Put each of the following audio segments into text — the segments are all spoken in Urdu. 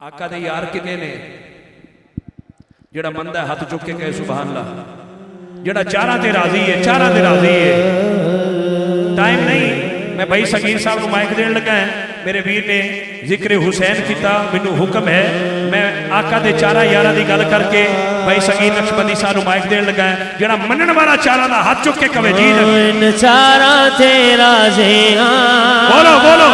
آقا دے یار کنے نے جڑا مندہ ہے ہاتھ چک کے کہے سبحان اللہ، جڑا چارہ تے راضی ہے، چارہ تے راضی ہے۔ ٹائم نہیں، میں بھائی سگیر صاحب کو مائک دین لگا ہے، میرے ویر نے ذکر حسین کیتا، منو حکم ہے میں آقا دے چارہ یارہ دی گل کر کے بھائی سگیر نقشبندی صاحب کو مائک دین لگا ہے، جڑا منن والا چارہ دا ہاتھ چک کے کہے جی ان چارہ تے راضی ہاں، بولو بولو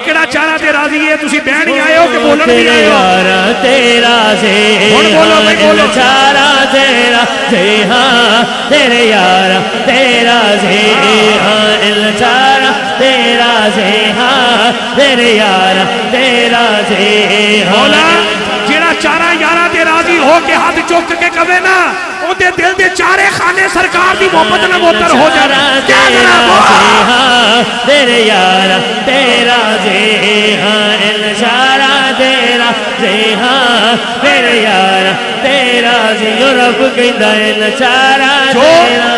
کیڑا چارہ تے راضی ہے، تسی بہن ہی آئے ہو کہ بولن بھی آئے ہو؟ یارہ تیرا زیہاں چارہ تیرا زیہاں تیرے یارہ تیرا زیہاں ان چارہ تیرا زیہاں تیرے یارہ تیرا زیہاں مولا جیڑا چارہ یارہ تے راضی ہو کے ہاتھ چوک کے کبے نا او دے دل دے چارے خانے سرکار دی محبت نہ موتر ہو جانا کیا زیہاں تیرے یارہ تیرا زیہاں ان چارہ تیرا زیہاں تیرے یارہ تیرا زیہاں رب کہندہ ان چارہ تیرا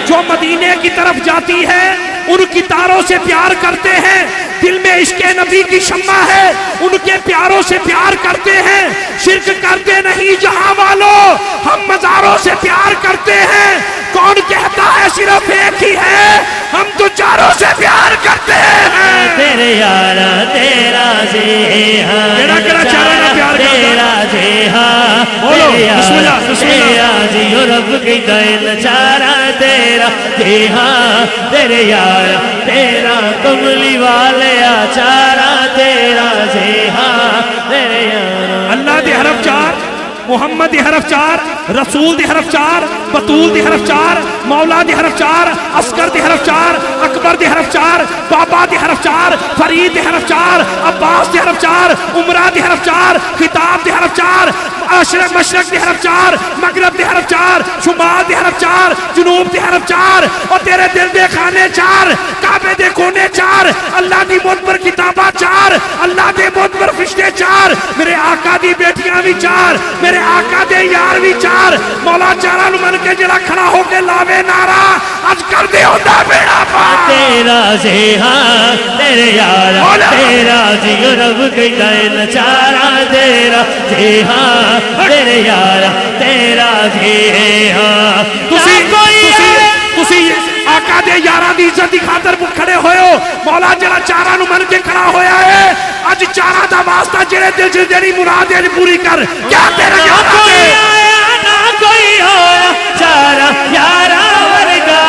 جو مدینے کی طرف جاتی ہے ان کی تاروں سے پیار کرتے ہیں، دل میں عشق نبی کی شمع ہے، ان کے پیاروں سے پیار کرتے ہیں، شرک کرتے نہیں جہاں والوں، ہم مزاروں سے پیار کرتے ہیں، کون کہتا ہے صرف ایک ہی ہے، ہم تو چاروں سے پیار کرتے ہیں۔ تیرے یارہ تیرا زیہاں کیڑا چارہ نہ پیار کرتا تیرا زیہاں بولو بسم اللہ بسم اللہ تیرا زیہاں رب کی دین چارہ تیرا زیہاں تیرے یارہ تیرا کملی والے چارہ تیرا زیہاں تیرے یارہ اللہ دے حرف چار، محمد دی حرف چار، رسول دی حرف چار، بطول دی حرف چار، مولا دی حرف چار، عسکر دی حرف چار، اکبر دی حرف چار، بابا دی حرف چار، فرید دی حرف چار، عباس دی حرف چار، عمرہ دی حرف چار، خطاب دی حرف چار، مشرق دی حرف چار، مغرب دی حرف چار، شمال دی حرف چار، جنوب دی حرف چار، اور تیرے دل دے خانے چار، کعبے دے کونے چار، اللہ دی موت پر کتابہ چار، اللہ دے موت پر فرشتے چار، میرے آقا دی بیٹیاں بھی چار، میرے آقا دے یار بھی چار، مولا چارہ نو من کے جڑا کھڑا ہو کے لاوے نارا آج کر دے ہوتا بیڑا پار۔ تیرا زیہاں تیرے یارہ تیرا زیہاں رب کی دین چارہ تیرا زیہاں تیرے یارہ تیرا زیہاں تسی آقا دے یارہ دی عزت دی خاطر کھڑے ہوئے ہو، مولا جڑا چارہ نو من کے کھڑا ہویا ہے اج چارہ دا واسطہ جڑے دل سے جڑی مراد ہے پوری کر، کیا تیرا یارہ دے نہ کوئی ہویا چارہ یارہ ورگا،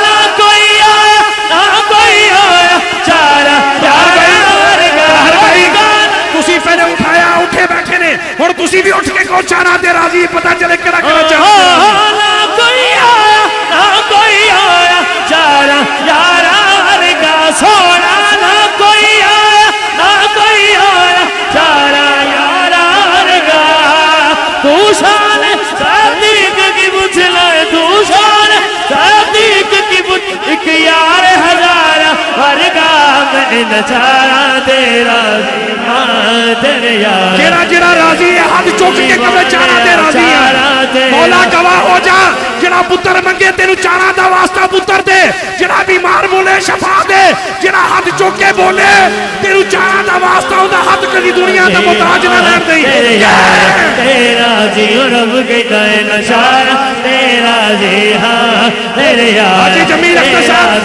نہ کوئی آیا نہ کوئی ہویا چارہ یارہ ورگا۔ تسی پہلے اٹھایا اٹھے بیٹھے نے اور تسی بھی اٹھ کے کو چارہ دے راضی پتہ چلے کرا کرا چاہتے نہ کوئی آیا نہ کوئی آیا چارہ یارہ ورگا سونا، نہ کوئی آیا نہ کوئی آیا چارہ یارہ ورگا۔ تو شان صدیق کی بجھ لائے، تو شان صدیق کی بجھ ایک یار ہزارہ ورگا، میں نچارہ تیرا زیہاں تیرے یار جیرا جیرا راضی ہے ہاتھ چوک کے کبھے چارہ دے راضی ہے، مولا گواہ ہو جا جڑا پتر منگے تینو چارہ دا واسطہ پتر دے، جڑا بیمار بولے شفا دے، جڑا ہاتھ چوک کے بولے تینو چارہ دا واسطہ ہوں دا ہاتھ کلی دنیا دا متاج نہ لیر دیں۔ تیرے یار تیرا زیہاں رب کی دین چارہ تیرا زیہاں تیرے یار تیرا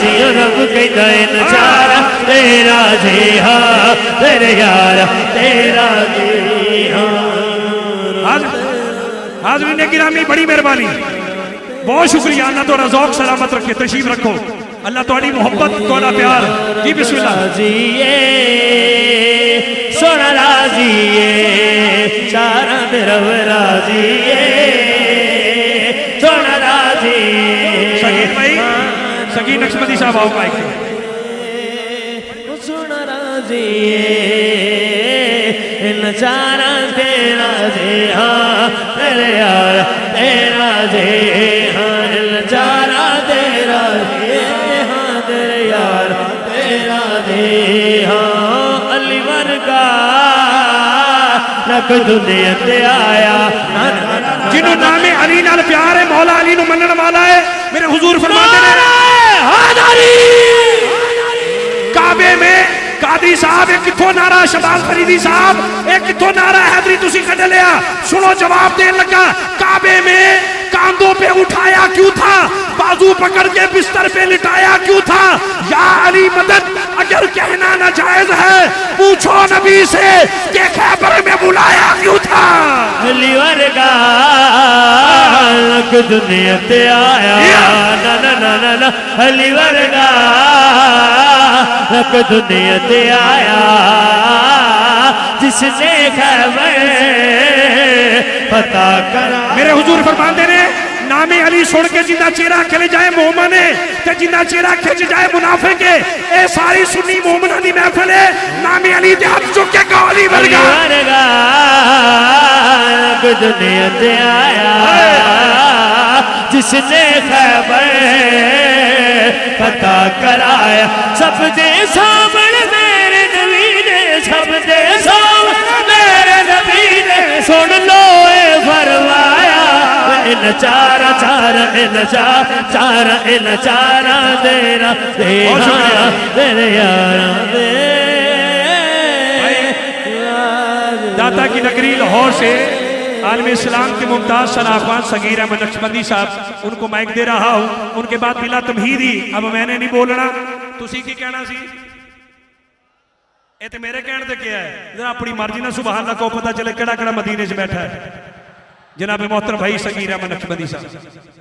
زیہاں رب کی دین چارہ تیرا زیہاں تیرے یار تیرا زیہاں۔ حاضرین گرامی بڑی مہربانی، بہت شکریہ، اللہ تو ذوق سلامت رکھے، تشریف رکھو، اللہ تھوڑی محبت تھوڑا پیار، جی بسم اللہ۔ راضیے سونا راضیے چارہ تیرا راضیے سونا راضیے۔ سگیر بھائی، سگیر نقشبندی صاحب آؤ مائک سے۔ سونا راضیے ان چارہ تیرا زیہاں تیرے یار تیرا زیہاں، ان چارہ تیرا زیہاں تیرے یار تیرا زیہاں۔ علی ورگا نہ کوئی دنیا تے آیا، جنہوں نام علی نال پیار ہے، مولا علی نو منن والا ہے، میرے حضور فرماتے ہیں حیدری صاحب ایک کتھو نعرہ شہباز فریدی صاحب ایک کتھو نعرہ حیدری تسی کھڑ لیا سنو جواب دین لگا کعبے میں کاندھوں پہ اٹھایا کیوں تھا بازو پکڑ کے بستر پہ لٹایا کیوں تھا یا علی مدد اگر کہنا ناجائز ہے پوچھو نبی سے کہ خیبر میں بلایا کیوں تھا علی ورگا لک دنیا تے آیا نا نا نا نا نا علی ورگا لک دنیا تے آیا جس نے خیبر پتا کرا میرے حضور فرماندے نے نام علی سن کے جنہ چہرہ کھل جائے مومن ہے تے جنہ چہرہ کھچ جائے منافق ہے اے ساری سنی مومنہ دی محفل ہے نام علی دے ہاتھ چک کے کہو علی ورگا دنیا تے آیا جس نے خیبر پتا کرایا سب دے سامنے میرے نبی نے سب دے سامنے میرے نبی نے سن لو اے فرمایا ان چارا چارا ان چارا ان چارا دیرا دینا دیرے یارا دے داتا کی نگری لاہور سے عالم اسلام کے ممتاز شناخوان صغیر احمد نقشبندی صاحب ان کو مائک دے رہا ہوں ان کے بعد بلا تمہیدی اب میں نے نہیں بولنا تسی کی کہنا سی اے تے میرے کہنے دے کیا ہے ذرا اپنی مرضی نہ سبحان اللہ کو پتہ چلے کڑا کڑا مدینے سے بیٹھا ہے جناب محترم بھائی صغیر احمد نقشبندی صاحب